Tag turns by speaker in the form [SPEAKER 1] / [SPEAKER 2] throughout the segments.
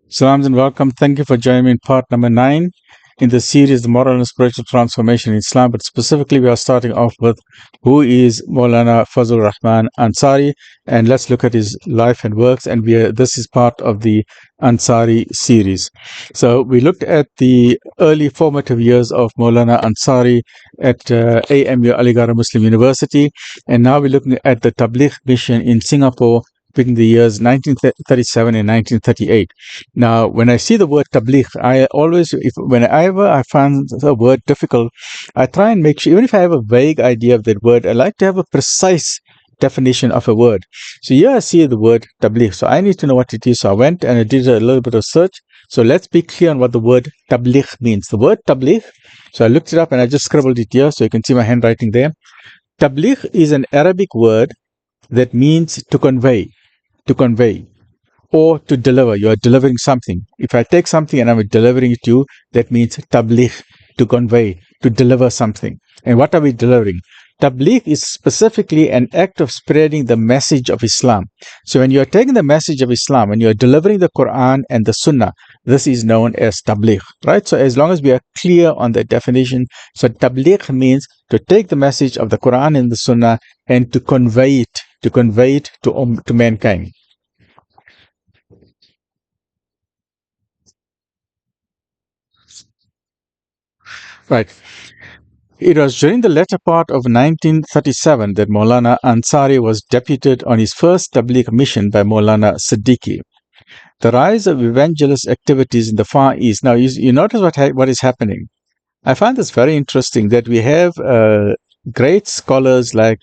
[SPEAKER 1] Salams and welcome. Thank you for joining me in part number 9 in the series, The Moral and Spiritual Transformation in Islam. But specifically, we are starting off with who is Maulana Fazlur Rahman Ansari, and let's look at his life and works. And this is part of the Ansari series. So we looked at the early formative years of Maulana Ansari at AMU Aligarh Muslim University, and now we're looking at the Tabligh mission in Singapore between the years 1937 and 1938. Now, when I see the word tabligh, I always, whenever I find the word difficult, I try and make sure, even if I have a vague idea of that word, I like to have a precise definition of a word. So here I see the word tabligh. So I need to know what it is. So I went and I did a little bit of search. So let's be clear on what the word tabligh means. The word tabligh, so I looked it up and I just scribbled it here so you can see my handwriting there. Tabligh is an Arabic word that means to convey, or to deliver. You are delivering something. If I take something and I'm delivering it to you, that means tabligh, to convey, to deliver something. And what are we delivering? Tabligh is specifically an act of spreading the message of Islam. So when you are taking the message of Islam, when you are delivering the Quran and the Sunnah, this is known as tabligh, right? So as long as we are clear on the definition, so tabligh means to take the message of the Quran and the Sunnah and to convey it to mankind. Right. It was during the latter part of 1937 that Maulana Ansari was deputed on his first Tabligh mission by Maulana Siddiqui. The rise of evangelist activities in the Far East. Now, you notice what is happening. I find this very interesting that we have great scholars like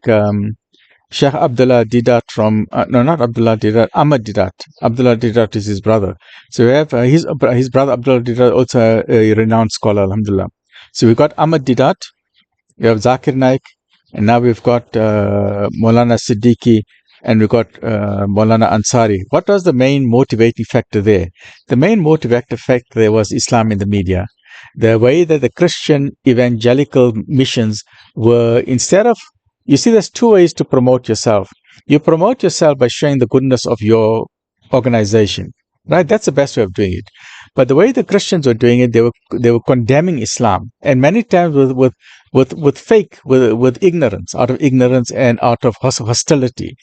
[SPEAKER 1] Sheikh Abdullah Didat from, no, not Abdullah Didat, Ahmed Didat. Abdullah Didat is his brother. So we have his brother Abdullah Didat, also a renowned scholar, alhamdulillah. So we've got Ahmed Didat, we have Zakir Naik, and now we've got Maulana Siddiqui, and we've got Maulana Ansari. What was the main motivating factor there? The main motivating factor there was Islam in the media. The way that the Christian evangelical missions were, instead of, you see, there's two ways to promote yourself. You promote yourself by showing the goodness of your organization, right? That's the best way of doing it. But the way the Christians were doing it, they were condemning Islam, and many times with ignorance, out of ignorance and out of hostility,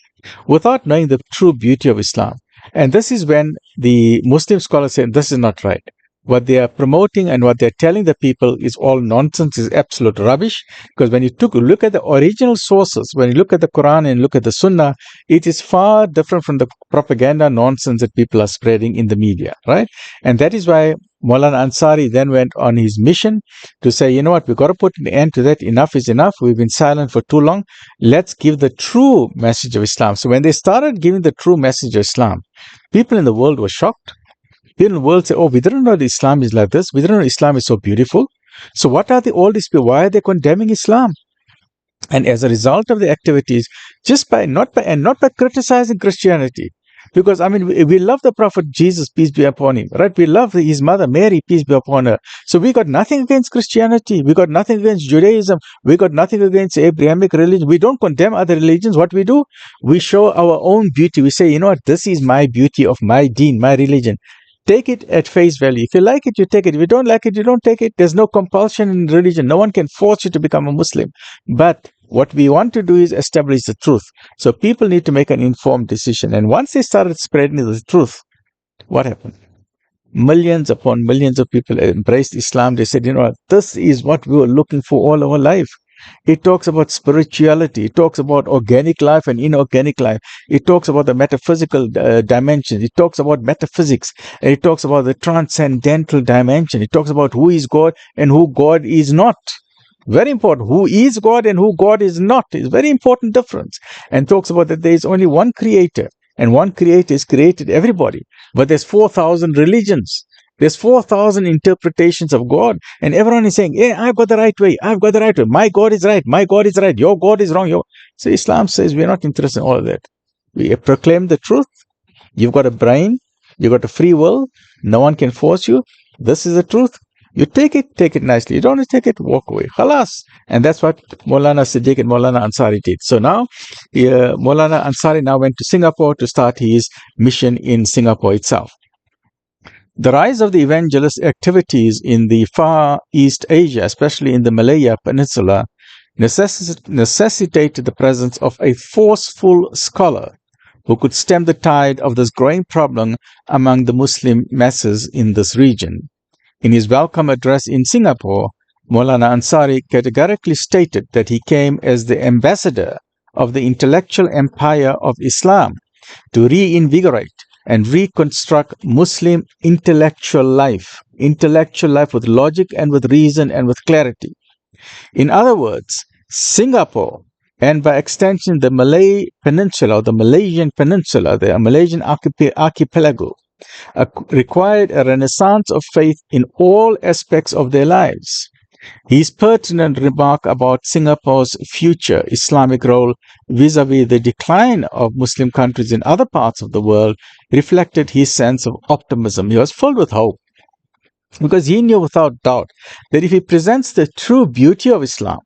[SPEAKER 1] without knowing the true beauty of Islam. And this is when the Muslim scholars say this is not right. What they are promoting and what they're telling the people is all nonsense, is absolute rubbish. Because when you look at the original sources, when you look at the Quran and look at the Sunnah, it is far different from the propaganda nonsense that people are spreading in the media, right? And that is why Maulana Ansari then went on his mission to say, you know what, we've got to put an end to that. Enough is enough. We've been silent for too long. Let's give the true message of Islam. So when they started giving the true message of Islam, people in the world were shocked. People in the world say, oh, we didn't know that Islam is like this. We didn't know Islam is so beautiful. So what are all these people? Why are they condemning Islam? And as a result of the activities, not by criticizing Christianity, because I mean we love the Prophet Jesus, peace be upon him, right? We love his mother Mary, peace be upon her. So we got nothing against Christianity, we got nothing against Judaism, we got nothing against Abrahamic religion. We don't condemn other religions. What we do, we show our own beauty. We say, you know what, this is my beauty of my deen, my religion. Take it at face value. If you like it, you take it. If you don't like it, you don't take it. There's no compulsion in religion. No one can force you to become a Muslim. But what we want to do is establish the truth. So people need to make an informed decision. And once they started spreading the truth, what happened? Millions upon millions of people embraced Islam. They said, you know, this is what we were looking for all our life. It talks about spirituality. It talks about organic life and inorganic life. It talks about the metaphysical dimension. It talks about metaphysics. And it talks about the transcendental dimension. It talks about who is God and who God is not. Very important. Who is God and who God is not is very important difference. And talks about that there is only one creator. And one creator has created everybody. But there's 4,000 religions. There's 4,000 interpretations of God, and everyone is saying, hey, I've got the right way. I've got the right way. My God is right. My God is right. Your God is wrong. So Islam says we're not interested in all of that. We proclaim the truth. You've got a brain. You've got a free will. No one can force you. This is the truth. You take it nicely. You don't take it, walk away. Khalas. And that's what Maulana Siddiq and Maulana Ansari did. So now, Maulana Ansari now went to Singapore to start his mission in Singapore itself. The rise of the evangelist activities in the Far East Asia, especially in the Malaya Peninsula, necessitated the presence of a forceful scholar who could stem the tide of this growing problem among the Muslim masses in this region. In his welcome address in Singapore, Maulana Ansari categorically stated that he came as the ambassador of the intellectual empire of Islam to reinvigorate and reconstruct Muslim intellectual life with logic and with reason and with clarity. In other words, Singapore, and by extension the Malay Peninsula, or the Malaysian Peninsula, the Malaysian archipelago, required a renaissance of faith in all aspects of their lives. His pertinent remark about Singapore's future Islamic role vis-à-vis the decline of Muslim countries in other parts of the world reflected his sense of optimism. He was filled with hope because he knew without doubt that if he presents the true beauty of Islam,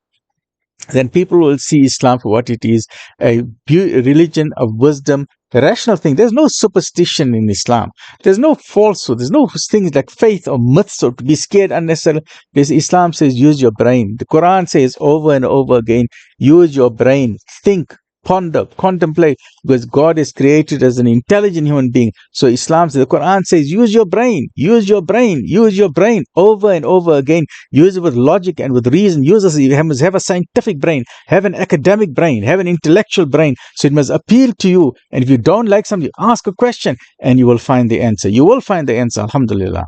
[SPEAKER 1] then people will see Islam for what it is, a religion of wisdom, a rational thing. There's no superstition in Islam. There's no falsehood. There's no things like faith or myths or to be scared unnecessarily. Because Islam says use your brain. The Quran says over and over again, use your brain, think, ponder, contemplate, because God is created as an intelligent human being. So Islam says, the Quran says, use your brain, use your brain, use your brain over and over again. Use it with logic and with reason. Use it, you must have a scientific brain, have an academic brain, have an intellectual brain. So it must appeal to you. And if you don't like something, ask a question and you will find the answer. You will find the answer, alhamdulillah.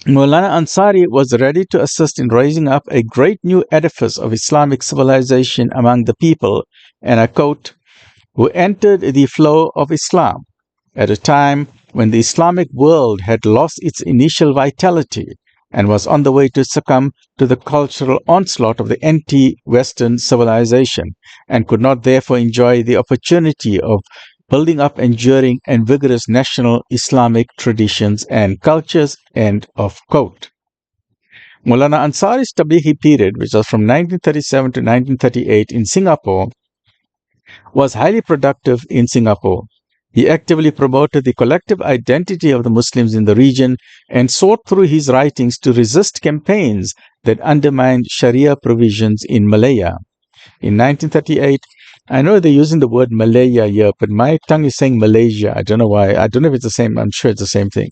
[SPEAKER 1] Maulana Ansari was ready to assist in raising up a great new edifice of Islamic civilization among the people, and I quote, who entered the flow of Islam at a time when the Islamic world had lost its initial vitality and was on the way to succumb to the cultural onslaught of the anti-Western civilization, and could not therefore enjoy the opportunity of building up enduring and vigorous national Islamic traditions and cultures, end of quote. Maulana Ansari's Tablighi period, which was from 1937 to 1938 in Singapore, was highly productive in Singapore. He actively promoted the collective identity of the Muslims in the region and sought through his writings to resist campaigns that undermined Sharia provisions in Malaya. In 1938, I know they're using the word Malaya here, but my tongue is saying Malaysia. I don't know why. I don't know if it's the same. I'm sure it's the same thing.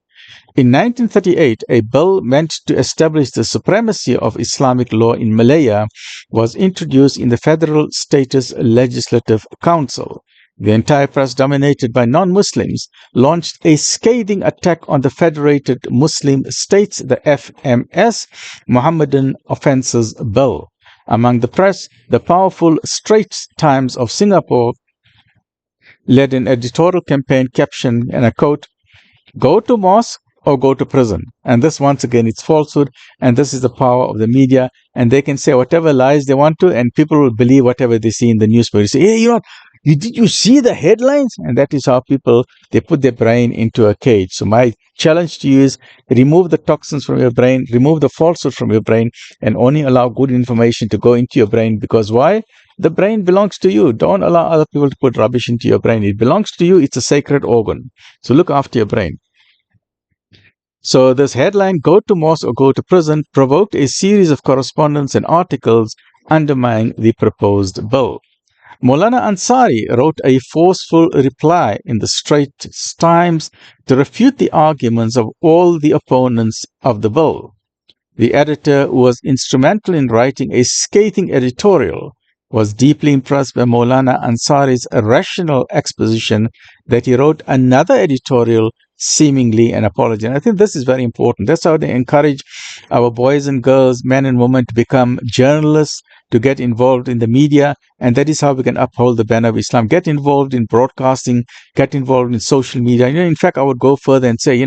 [SPEAKER 1] In 1938, a bill meant to establish the supremacy of Islamic law in Malaya was introduced in the Federal Status Legislative Council. The entire press, dominated by non-Muslims, launched a scathing attack on the Federated Muslim States, the FMS, Mohammedan Offences Bill. Among the press, the powerful Straits Times of Singapore led an editorial campaign captioned, and I quote, "Go to mosque or go to prison." And this, once again, it's falsehood, and this is the power of the media, and they can say whatever lies they want to, and people will believe whatever they see in the newspaper. You say, hey, did you see the headlines? And that is how people, they put their brain into a cage. So my challenge to you is remove the toxins from your brain, remove the falsehood from your brain, and only allow good information to go into your brain. Because why? The brain belongs to you. Don't allow other people to put rubbish into your brain. It belongs to you. It's a sacred organ. So look after your brain. So this headline, "Go to mosque or go to prison," provoked a series of correspondence and articles undermining the proposed bill. Maulana Ansari wrote a forceful reply in the Straits Times to refute the arguments of all the opponents of the bill. The editor, who was instrumental in writing a scathing editorial, was deeply impressed by Maulana Ansari's rational exposition that he wrote another editorial seemingly an apology. And I think this is very important. That's how they encourage our boys and girls, men and women, to become journalists, to get involved in the media, and that is how we can uphold the banner of Islam. Get involved in broadcasting, get involved in social media. In fact, I would go further and say,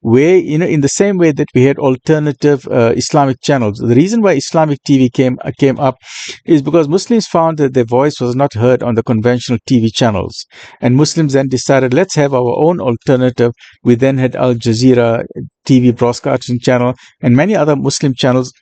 [SPEAKER 1] where, in the same way that we had alternative Islamic channels, the reason why Islamic TV came up is because Muslims found that their voice was not heard on the conventional TV channels, and Muslims then decided, let's have our own alternative. We then had Al Jazeera TV broadcasting channel and many other Muslim channels.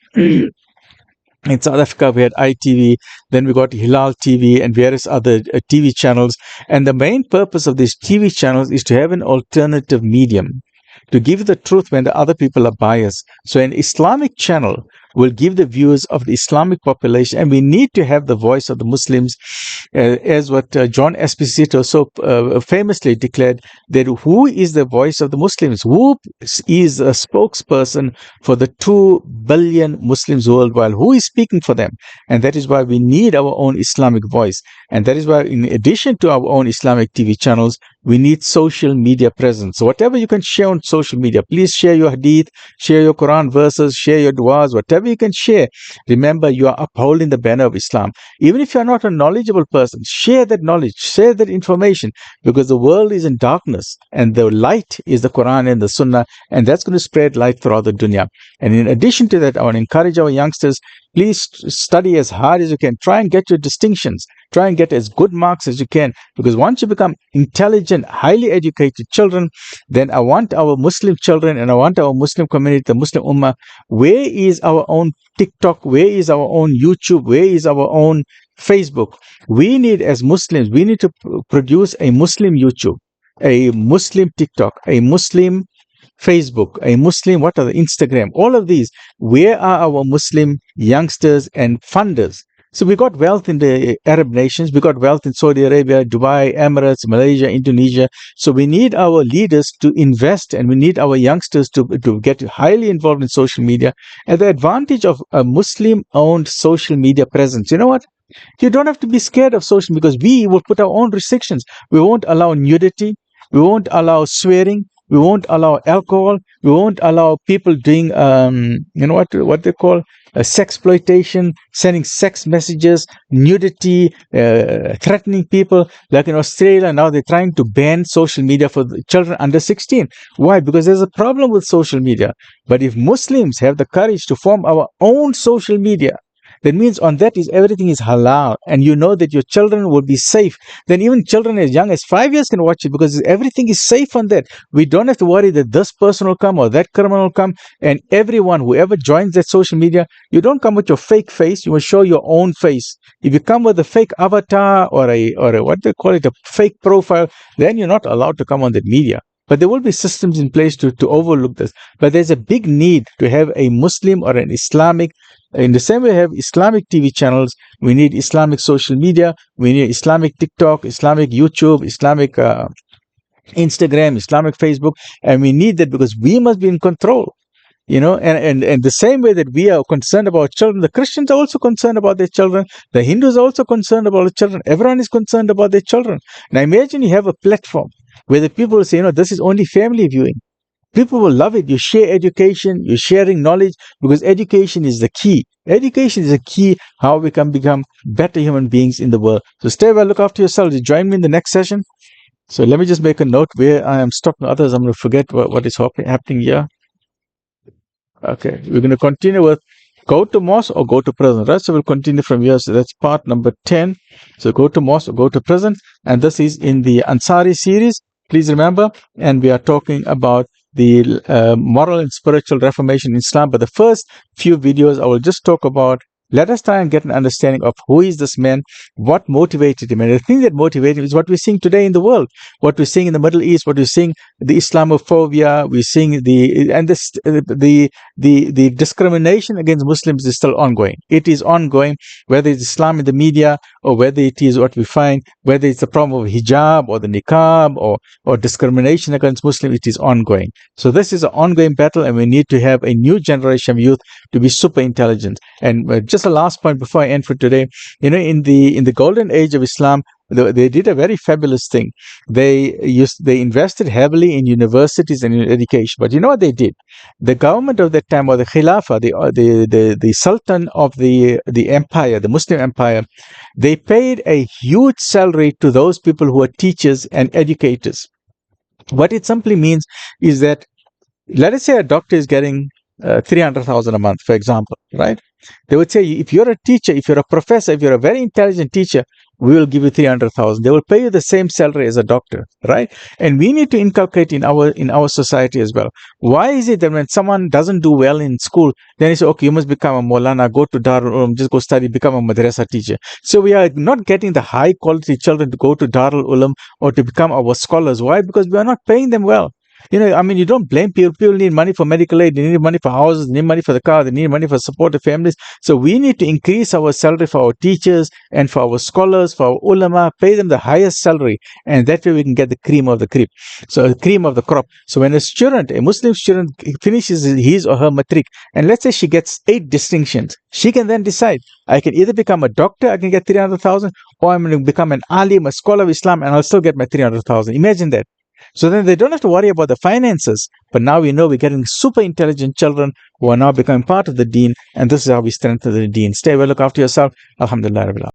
[SPEAKER 1] In South Africa, we had ITV, then we got Hilal TV and various other TV channels. And the main purpose of these TV channels is to have an alternative medium to give the truth when the other people are biased. So an Islamic channel will give the views of the Islamic population, and we need to have the voice of the Muslims, as what John Esposito so famously declared, that who is the voice of the Muslims? Who is a spokesperson for the 2 billion Muslims worldwide? Who is speaking for them? And that is why we need our own Islamic voice. And that is why, in addition to our own Islamic TV channels, we need social media presence. So whatever you can share on social media, please share your hadith, share your Quran verses, share your du'as, whatever you can share. Remember, you are upholding the banner of Islam. Even if you are not a knowledgeable person, share that knowledge, share that information, because the world is in darkness and the light is the Quran and the Sunnah, and that's going to spread light throughout the dunya. And in addition to that, I want to encourage our youngsters, please study as hard as you can. Try and get your distinctions. Try and get as good marks as you can, because once you become intelligent, highly educated children, then I want our Muslim children and I want our Muslim community, the Muslim Ummah, where is our own TikTok? Where is our own YouTube? Where is our own Facebook? We need, as Muslims, we need to produce a Muslim YouTube, a Muslim TikTok, a Muslim Facebook, a Muslim, what are the Instagram, all of these. Where are our Muslim youngsters and funders? So we got wealth in the Arab nations, we got wealth in Saudi Arabia, Dubai, Emirates, Malaysia, Indonesia. So we need our leaders to invest, and we need our youngsters to get highly involved in social media. And the advantage of a Muslim-owned social media presence, you know what? You don't have to be scared of social, because we will put our own restrictions. We won't allow nudity. We won't allow swearing. We won't allow alcohol. We won't allow people doing, what they call sex exploitation, sending sex messages, nudity, threatening people. Like in Australia now, they're trying to ban social media for the children under 16. Why? Because there's a problem with social media. But if Muslims have the courage to form our own social media, that means on that is everything is halal, and you know that your children will be safe. Then even children as young as 5 years can watch it, because everything is safe on that. We don't have to worry that this person will come or that criminal will come. And everyone, whoever joins that social media, you don't come with your fake face. You will show your own face. If you come with a fake avatar or a what they call it, a fake profile, then you're not allowed to come on that media. But there will be systems in place to overlook this. But there's a big need to have a Muslim or an Islamic. In the same way we have Islamic TV channels, we need Islamic social media, we need Islamic TikTok, Islamic YouTube, Islamic Instagram, Islamic Facebook, and we need that because we must be in control. And the same way that we are concerned about children, the Christians are also concerned about their children. The Hindus are also concerned about their children. Everyone is concerned about their children. Now imagine you have a platform where the people will say, this is only family viewing. People will love it. You share education, you're sharing knowledge, because education is the key. Education is the key how we can become better human beings in the world. So stay well, look after yourselves. Join me in the next session. So let me just make a note where I am stopping others. I'm going to forget what is happening here. Okay, we're going to continue with go to mosque or go to prison, right? So we'll continue from here. So that's part number 10. So go to mosque or go to prison. And this is in the Ansari series. Please remember, and we are talking about the moral and spiritual reformation in Islam. But the first few videos, I will just talk about, let us try and get an understanding of who is this man, what motivated him. And the thing that motivated him is what we're seeing today in the world, what we're seeing in the Middle East, what we're seeing, the Islamophobia, we're seeing the discrimination against Muslims is still ongoing. It is ongoing, whether it's Islam in the media or whether it is what we find, whether it's the problem of hijab or the niqab or discrimination against Muslims, it is ongoing. So this is an ongoing battle, and we need to have a new generation of youth to be super intelligent. And just a last point before I end for today, in the golden age of Islam, they did a very fabulous thing. They invested heavily in universities and in education. But you know what they did? The government of that time, or the Khilafah, the Sultan of the empire, the Muslim empire, they paid a huge salary to those people who are teachers and educators. What it simply means is that, let us say a doctor is getting 300,000 a month, for example, right? They would say, if you're a teacher, if you're a professor, if you're a very intelligent teacher, we will give you 300,000. They will pay you the same salary as a doctor, right? And we need to inculcate in our society as well. Why is it that when someone doesn't do well in school, then you say, okay, you must become a Maulana, go to Darul Uloom, just go study, become a madrasa teacher. So we are not getting the high quality children to go to Darul Uloom or to become our scholars. Why? Because we are not paying them well. I mean, you don't blame people. People need money for medical aid. They need money for houses. They need money for the car. They need money for supportive families. So we need to increase our salary for our teachers and for our scholars, for our ulama, pay them the highest salary. And that way we can get the cream of the crop. So the cream of the crop. So when a Muslim student finishes his or her matric, and let's say she gets 8 distinctions, she can then decide, I can either become a doctor, I can get 300,000, or I'm going to become an alim, a scholar of Islam, and I'll still get my 300,000. Imagine that. So then they don't have to worry about the finances. But now we know we're getting super intelligent children who are now becoming part of the deen. And this is how we strengthen the deen. Stay well, look after yourself. Alhamdulillah.